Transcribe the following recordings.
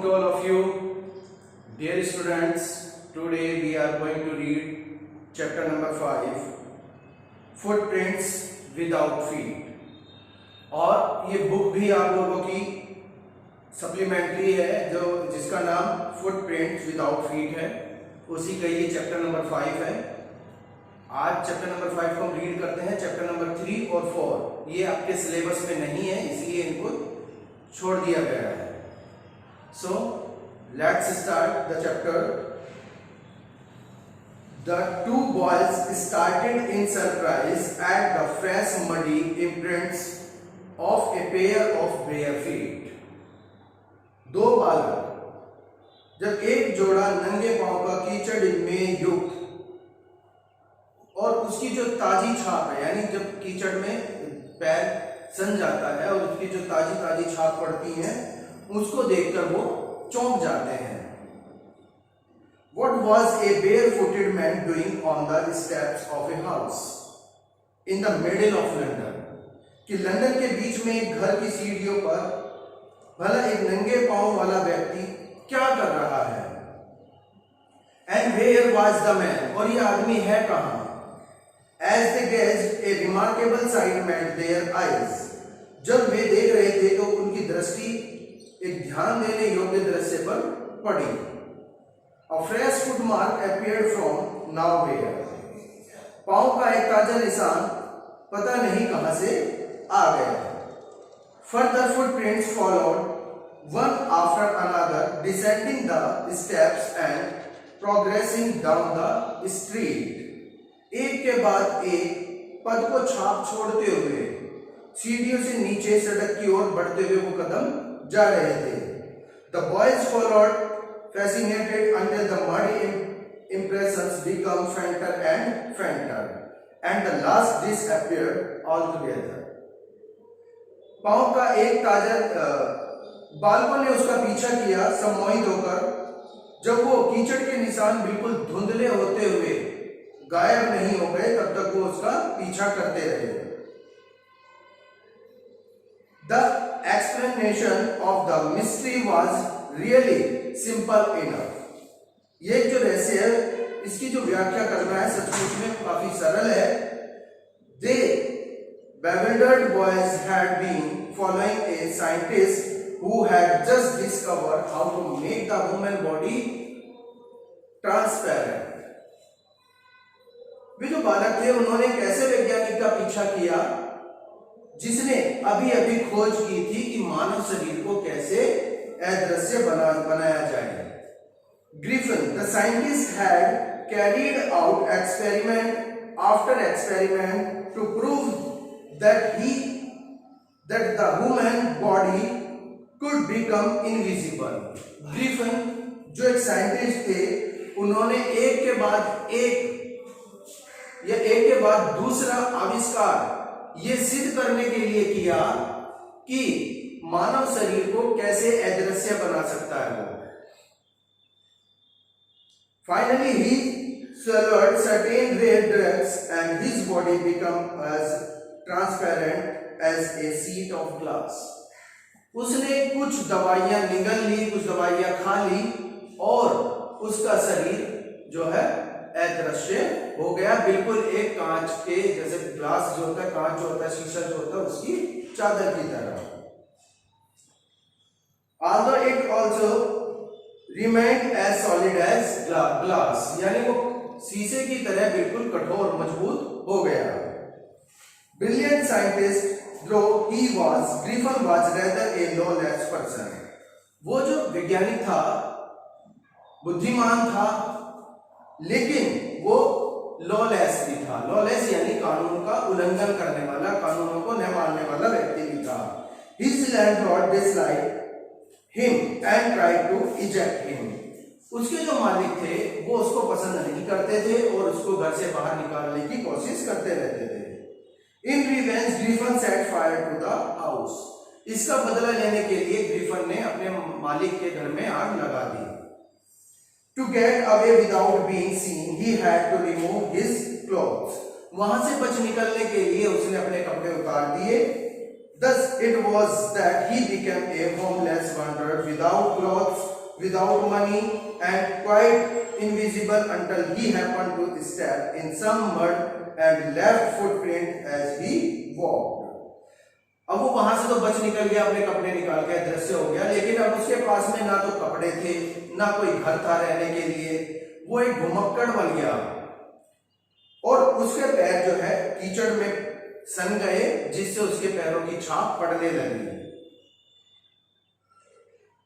to all of you. Dear students, today we are going to read chapter number 5, Footprints Without Feet. और ये book भी आप लोगों की सप्लीमेंट्री है जो जिसका नाम फुटप्रिंट्स विदाउट फीट है, उसी का ये चैप्टर नंबर 5 है। आज चैप्टर नंबर 5 को हम रीड करते हैं। चैप्टर नंबर 3 और 4 ये आपके सिलेबस में नहीं है, इसलिए इनको छोड़ दिया गया है। So let's start the chapter. The two boys started in surprise at the fresh muddy imprints of a pair of bare feet. दो बालक जब एक जोड़ा नंगे पांव का कीचड़ में युक्त और उसकी जो ताजी छाप है, यानी जब कीचड़ में पैर सन जाता है और उसकी जो ताजी ताजी छाप पड़ती है, उसको देखकर वो चौंक जाते हैं। What was a barefooted man doing on the steps of a house in the middle of London? कि लंदन के बीच में एक घर की सीढ़ियों पर भला एक नंगे पांव वाला व्यक्ति क्या कर रहा है? And where was the man? और ये आदमी है कहाँ? As they gazed, a remarkable sight met their eyes. जब वे देख रहे थे तो उनकी दृष्टि एक ध्यान देने योग्य दृश्य पर पड़ी। A fresh footmark appeared from nowhere. पांव का एक ताजा निशान पता नहीं कहां से आ गया। Further footprints followed, one after another, descending the steps and progressing down the street. एक के बाद एक पद को छाप छोड़ते हुए सीढ़ियों से नीचे सड़क की ओर बढ़ते हुए वो कदम जा रहे थे। The boys followed, fascinated until the muddy impressions become fainter and fainter, and the last disappeared altogether. पांव का एक ताजा बालकों ने उसका पीछा किया सम्मोहित होकर, जब वो कीचड़ के निशान बिल्कुल धुंधले होते हुए गायब नहीं हो गए तब तक वो उसका पीछा करते रहे। The explanation of the mystery was really simple enough. ये जो रहस्य है, इसकी जो व्याख्या करना है सचमुच में काफी सरल है। They bewildered boys had been following a scientist who had just discovered how to make the human body transparent. वे जो बालक थे उन्होंने एक ऐसे वैज्ञानिक का पीछा किया जिसने अभी अभी खोज की थी कि मानव शरीर को कैसे अदृश्य बनाया जाए। Griffin, the scientist, had carried out experiment after experiment to prove that the human body could become invisible. Griffin जो एक साइंटिस्ट थे, उन्होंने एक के बाद एक या एक के बाद दूसरा आविष्कार ये सिद्ध करने के लिए किया कि मानव शरीर को कैसे अदृश्य बना सकता है वो। Finally, he swallowed certain rare drugs and his body became as transparent as a sheet of glass. उसने कुछ दवाइयां निगल ली, कुछ दवाइयां खा ली और उसका शरीर जो है अदृश्य हो गया, बिल्कुल एक कांच के जैसे ग्लास जो होता है, कांच जो होता है, शीशा जो होता है, उसकी चादर की तरह। Although it also remained as solid as glass, यानी वो शीशे की तरह बिल्कुल कठोर मजबूत हो गया। Brilliant scientist, though he was, Griffin was rather a lawless person. वो जो वैज्ञानिक था, बुद्धिमान था, लेकिन वो लॉलेस भी था। लॉलेस यानी कानून का उल्लंघन करने वाला, कानूनों को न मानने वाला व्यक्ति भी था। His landlord disliked him and tried to eject him. उसके जो मालिक थे वो उसको पसंद नहीं करते थे और उसको घर से बाहर निकालने की कोशिश करते रहते थे। In revenge, Griffin set fire to the house. इसका बदला लेने के लिए ग्रिफिन ने अपने मालिक के घर में आग लगा दी। To get away without being seen, he had to remove his clothes. वहां से बच निकलने के लिए उसने अपने कपड़े उतार दिए। Thus it was that he became a homeless wanderer without clothes, without money, and quite invisible until he happened to step in some mud and left footprint as he walked. अब वो वहां से तो बच निकल गया, अपने कपड़े निकाल के अदृश्य हो गया, लेकिन अब उसके पास में ना तो कपड़े थे, ना कोई घर था रहने के लिए, वो एक घुमक्कड़ बन गया और उसके पैर जो है कीचड़ में सन गए, जिससे उसके पैरों की छाप पड़ने लगी।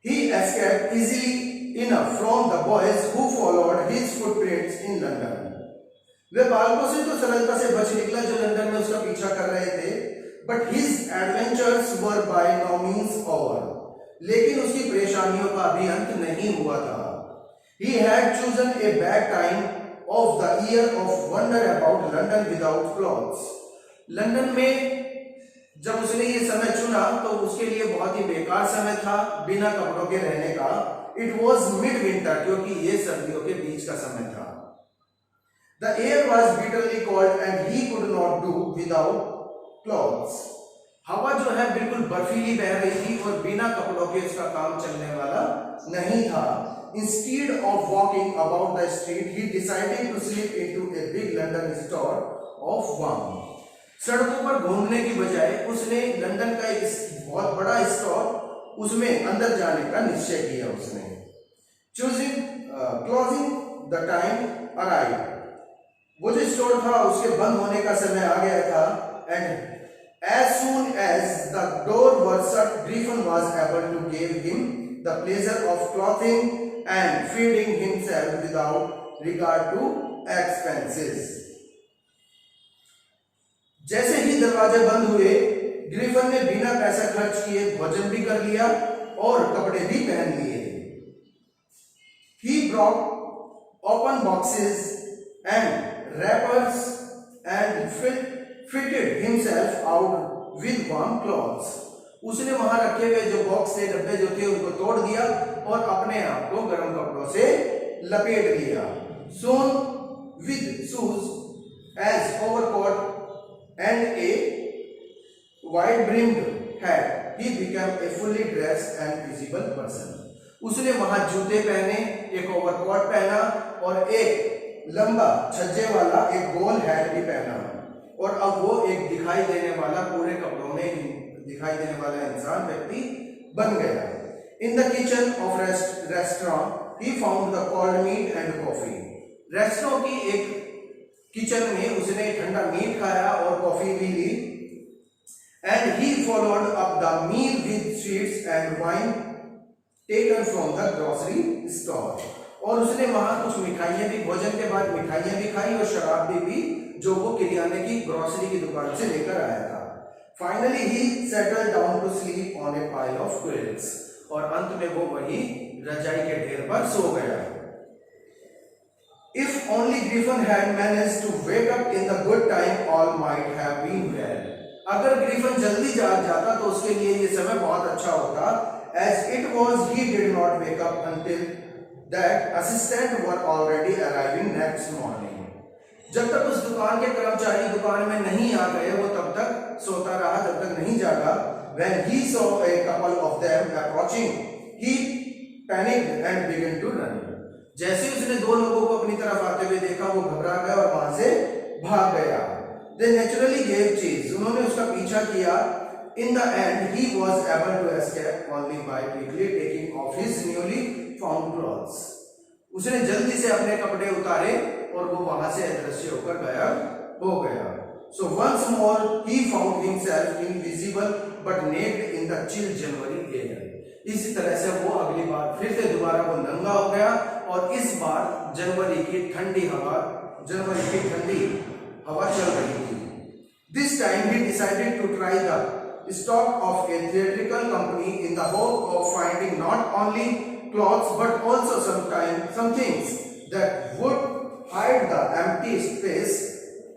He escaped easily enough from the boys who followed his footprints in London. वे बालकों से तो सरलता से बच निकला जो लंदन में उसका पीछा कर रहे थे, but his adventures were by no means over. लेकिन उसकी परेशानियों का अभी अंत नहीं हुआ था। He had chosen a bad time of the year of wonder about London without clothes. London में जब उसने ये समय चुना तो उसके लिए बहुत ही बेकार समय था बिना कपड़ों के रहने का। इट वॉज मिड विंटर, क्योंकि ये सर्दियों के बीच का समय था। The air was bitterly cold and he could not do without clothes. हवा जो है बिल्कुल बर्फीली बह रही थी और बिना कपड़ों के उसका काम चलने वाला नहीं था। Instead of walking about the street, he decided to slip into a big London store of warmth. सड़कों पर घूमने की बजाय उसने लंदन का एक बहुत बड़ा स्टोर, उसमें अंदर जाने का निश्चय किया उसने। क्लोजिंग द टाइम अराइव, वो जो स्टोर था उसके बंद होने का समय आ गया था। And as soon as the door was shut, Griffin was able to give him the pleasure of clothing and feeding himself without regard to expenses. जैसे ही दरवाजे बंद हुए, ग्रिफिन ने बिना पैसा खर्च किए भोजन भी कर लिया और कपड़े भी पहन लिए। He brought open boxes and wrappers and fitted himself out with warm clothes. उसने वहां रखे हुए जो बॉक्स थे, डब्बे जो थे, उनको तोड़ दिया और अपने आप को गर्म कपड़ों से लपेट लिया। Soon with shoes as overcoat and a wide-brimmed hat, he became a fully dressed and visible person. उसने वहां जूते पहने, एक ओवरकोट पहना और एक लंबा छज्जे वाला एक गोल हैट भी पहना और अब वो एक दिखाई देने वाला, पूरे कपड़ों में दिखाई देने वाला इंसान, व्यक्ति बन गया। In the kitchen of restaurant, he found the cold meat and coffee. Restaurant की एक किचन में उसने ठंडा मीट खाया और कॉफी भी ली। And he followed up the meal with sweets and wine taken from the grocery store, और उसने वहां कुछ मिठाइयां भी, भोजन के बाद मिठाइयां भी खाई और शराब भी पी जो वो किराने की ग्रोसरी की दुकान से लेकर आया था। Finally he settled down to sleep on a pile of quilts, और अंत में वो वही रजाई के ढेर पर सो गया। If only Griffin had managed to wake up in the good time, all might have been well. अगर ग्रिफिन जल्दी जाग जाता तो उसके लिए ये समय बहुत अच्छा होता। As it was, he did not wake up until that assistant were already arriving next morning. जब तक उस दुकान के कर्मचारी दुकान में नहीं आ गए, वो तब तक सोता रहा, तब तक नहीं जागा। When he saw a couple of them approaching, he panicked and began to run. जैसे उसने दो लोगों को अपनी तरफ आते हुए देखा, वो घबरा गया और वहां से भाग गया। They naturally gave chase. उन्होंने उसका पीछा किया। In the end, he was able to escape only by quickly taking off his newly found clothes. उसने जल्दी से अपने कपड़े उतारे और वो वहां से अदृश्य होकर गायब हो गया। So once more he found himself invisible but naked in the chill January air. इसी तरह से वो अगली बार फिर से दोबारा वो नंगा हो गया और इस बार जनवरी की ठंडी हवा चल रही थी। This time he decided to try the stock of a theatrical company in the hope of finding not only clothes but also some things that would hide the empty space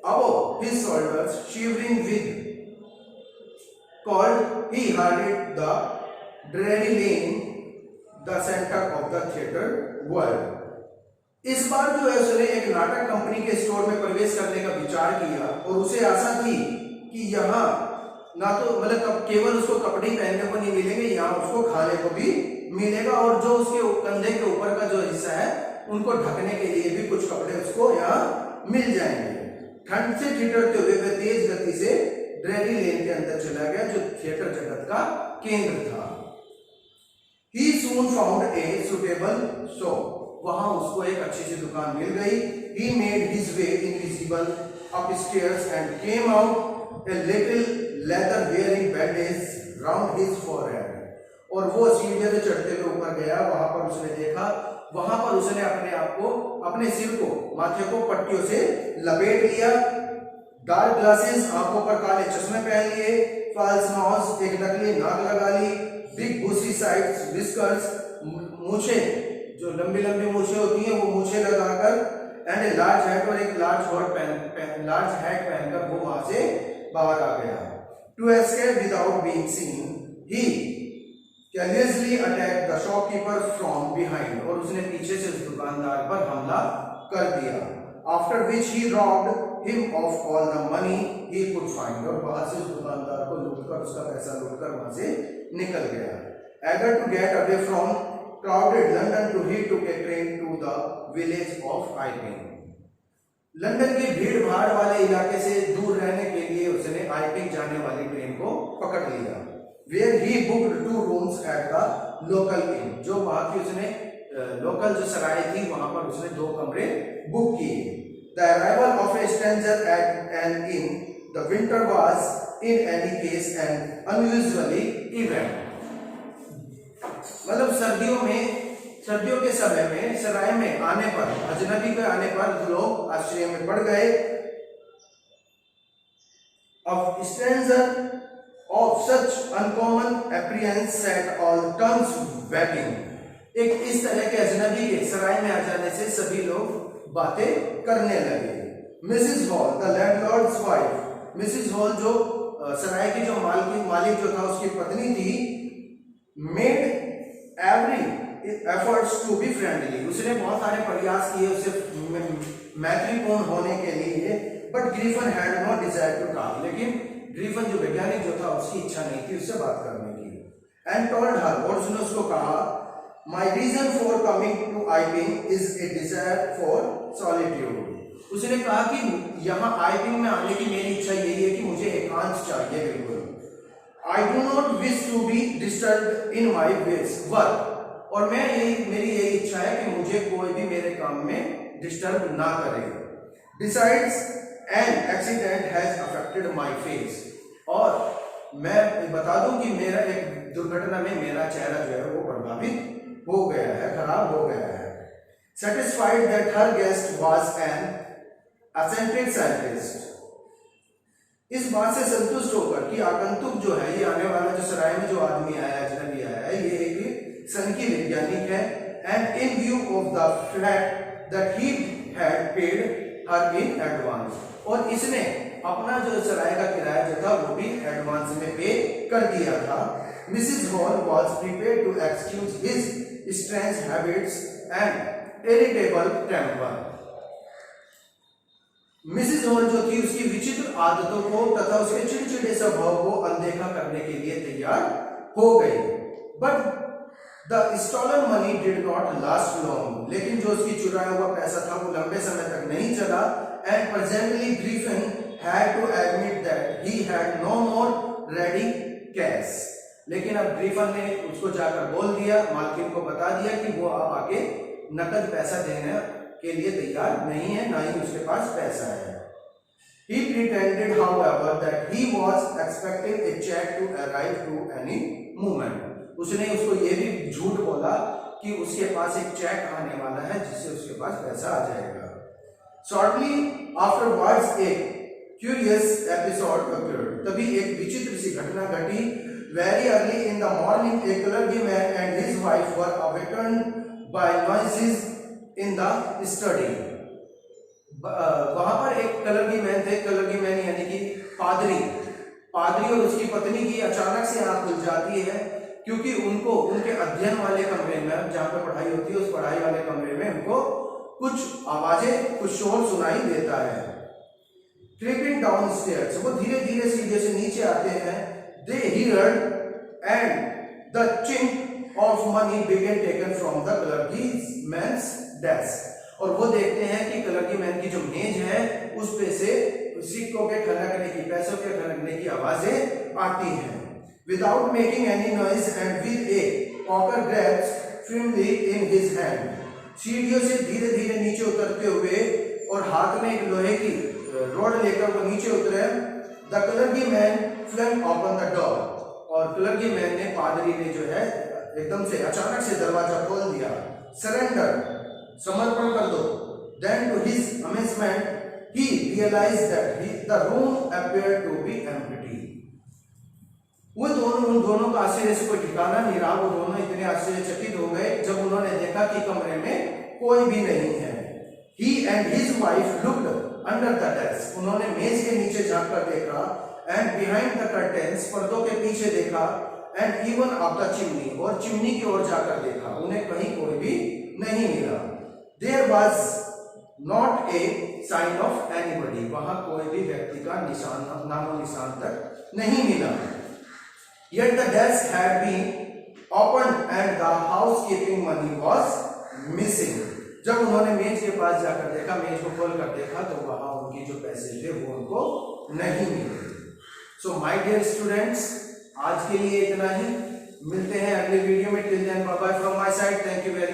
above his shoulders. Shivering with cold, he hurried the dreary lane, the center of the theatre world. इस बार जो है उसने एक नाटक company के store में प्रवेश करने का विचार किया और उसे आशा थी कि यहाँ ना तो मतलब केवल उसको कपड़े ही पहनने को नहीं मिलेंगे, यहाँ उसको खाने को भी मिलेगा, और जो उसके कंधे के ऊपर का जो हिस्सा है उनको ढकने के लिए भी कुछ कपड़े उसको यहाँ मिल जाएंगे। ठंड से ठिठुरते हुए वह तेज गति से ड्रेरी लेन के अंदर चला गया, जो थिएटर जगत का केंद्र था। He soon found a suitable shop. वहां उसको एक अच्छी सी दुकान मिल गई। He made his way invisible upstairs and came out a little leather wearing bandage round his forehead. और वो सीढ़ियों से चढ़ते हुए ऊपर गया, वहां पर उसने देखा, वहां पर उसने अपने आप को, अपने सिर को, माथे को पट्टियों से लपेट लिया। डार्क ग्लासेस, आंखों पर काले चश्मे पहन लिए, फॉल्स नोज, एक नकली नाक लगा ली, बिग बुशी साइड्स विस्कर्स, मूछे जो लंबी लंबी मूछे होती हैं वो मूछे लगाकर, एंड ए लार्ज हैट, और एक लार्ज हैट पहनकर वो वहां से बाहर आ गया। To escape without being seen he carelessly attacked the shopkeeper from behind, और उसने पीछे से उस दुकानदार पर हमला कर दिया। After which he robbed him of all the money he could find, और बाहर से उस दुकानदार को लूटकर, उसका पैसा लूटकर वहां से निकल गया। Eager to get away from crowded London, he took a train to the village of Iping. London की भीड़ भाड़ वाले इलाके से दूर रहने के लिए उसने आइपिंग जाने वाली ट्रेन को पकड़ लिया। Where he booked 2 rooms at the local inn, जो वहां की उसने लोकल जो सराय थी वहां पर उसने 2 कमरे बुक किए। The arrival of a stranger at an inn the winter was in any case an unusually event. मतलब सर्दियों के समय में सराय में आने पर, अजनबी के आने पर लोग आश्चर्य में पड़ गए। Of stranger of such uncommon appearance set all tongues wagging. एक इस तरह के अजनबी के सराय में आ जाने से सभी लोग बातें करने लगे। Mrs hall, the landlords wife, Mrs Hall जो सराय की जो मालिक जो था उसकी पत्नी थी, made every efforts to be friendly, उसने बहुत सारे प्रयास किए उससे मैत्रीपूर्ण होने के लिए। But Griffin had no desire to talk, लेकिन ग्रीफन जो वैज्ञानिक जो था उसकी इच्छा नहीं थी उससे बात करने की। एंड टोल्ड हर, और उसने उसको कहा, my reason for coming to Iping is a desire for solitude, उसने कहा कि यहाँ आइपिंग में आने की मेरी इच्छा यही है कि मुझे एकांत चाहिए बिल्कुल। I do not wish to be disturb in my work, और मेरी यही इच्छा है कि मुझे कोई भी मेरे काम में डिस्टर्ब ना करे। Besides, an accident has affected my face, और मैं बता दूं कि मेरा एक दुर्घटना में मेरा चेहरा जो है वो प्रभावित हो गया है, खराब हो गया है। Satisfied that her guest was an assented scientist, इस बात से संतुष्ट होकर कि आगंतुक जो है, ये आने वाला जो सराय में जो आदमी आया, अजनबी आया है, ये एक सनकी वैज्ञानिक है। And in view of the fact that he had paid her in advance, और इसने अपना जो सराय का किराया जो था वो भी एडवांस में पे कर दिया था। Mrs Hall was prepared to excuse his strange habits and irritable temper, Mrs Hall जो थी उसकी विचित्र आदतों को तथा उसके चिड़चिड़े स्वभाव को अनदेखा करने के लिए तैयार हो गई। But the stolen money did not last long, लेकिन जो उसकी चुराया हुआ पैसा था वो लंबे समय तक नहीं चला। And presently Griffin had to admit that he had no more ready cash, लेकिन अब ग्रीफन ने उसको जाकर बोल दिया, मालकिन को बता दिया कि वो आप आके नकद पैसा देने के लिए तैयार नहीं है, ना ही उसके पास पैसा है। He pretended, however, that he was expecting a check to arrive to any moment. उसने उसको ये भी झूठ बोला कि उसके पास एक चेक आने वाला है जिससे उसके पास पैसा आ जाएगा। Shortly afterwards, a curious episode occurred. तभी एक विचित्र सी घटना घटी। Very early in the morning, a clergyman and his wife were awakened by noises in the study. वहां पर एक क्लर्गीमैन थे, क्लर्गीमैन यानी कि पादरी और उसकी पत्नी की अचानक से आंख खुल जाती है, क्योंकि उनको उनके अध्ययन वाले कमरे में जहाँ पे पढ़ाई होती है उस पढ़ाई वाले कमरे में उनको कुछ आवाजें, कुछ शोर सुनाई देता है। creeping downstairs, वो धीरे धीरे सीढ़ियों से नीचे आते हैं. They heard and the chink of money began taken from the clergy's man's desk. और वो देखते हैं कि क्लर्की मैन की जो मेज है उस पे से सिक्कों के खनकने की, पैसों के खनकने की आवाजें आती हैं. Without making any noise and with a poker grasped firmly in his hand, सीढ़ियों से धीरे धीरे नीचे उतरते हुए और हाथ में एक लोहे की रॉड लेकर वो नीचे उतरे. The clergyman flung open the door, और क्लर्की मैन ने, पादरी ने जो है एकदम से अचानक से दरवाजा खोल दिया. सरेंडर, समर्पण कर दो. Then to his amazement he realised that the room appeared to be empty. उन दोनों का आश्चर्य से कोई ठिकाना नहीं रहा. वो दोनों इतने आश्चर्यचकित हो गए जब उन्होंने देखा कि कमरे में कोई भी नहीं है. He and his wife looked under the desk. उन्होंने मेज के नीचे झांककर देखा. And behind the curtains, पर्दों के पीछे देखा. And even up the chimney, और चिमनी की ओर जाकर देखा. उन्हें कहीं कोई भी नहीं मिला. There was not a sign of anybody. वहां कोई भी व्यक्ति का निशान, नामो निशान तक नहीं मिला. Yet the desk had been opened and the housekeeping money was missing. जब उन्होंने मेज के पास जाकर देखा, मेज को खोल कर देखा, तो वहां उनके जो पैसे थे वो उनको नहीं मिले. सो माय डियर स्टूडेंट्स, आज के लिए इतना ही. मिलते हैं अगले वीडियो में. Till then bye bye from my side. Thank you very much.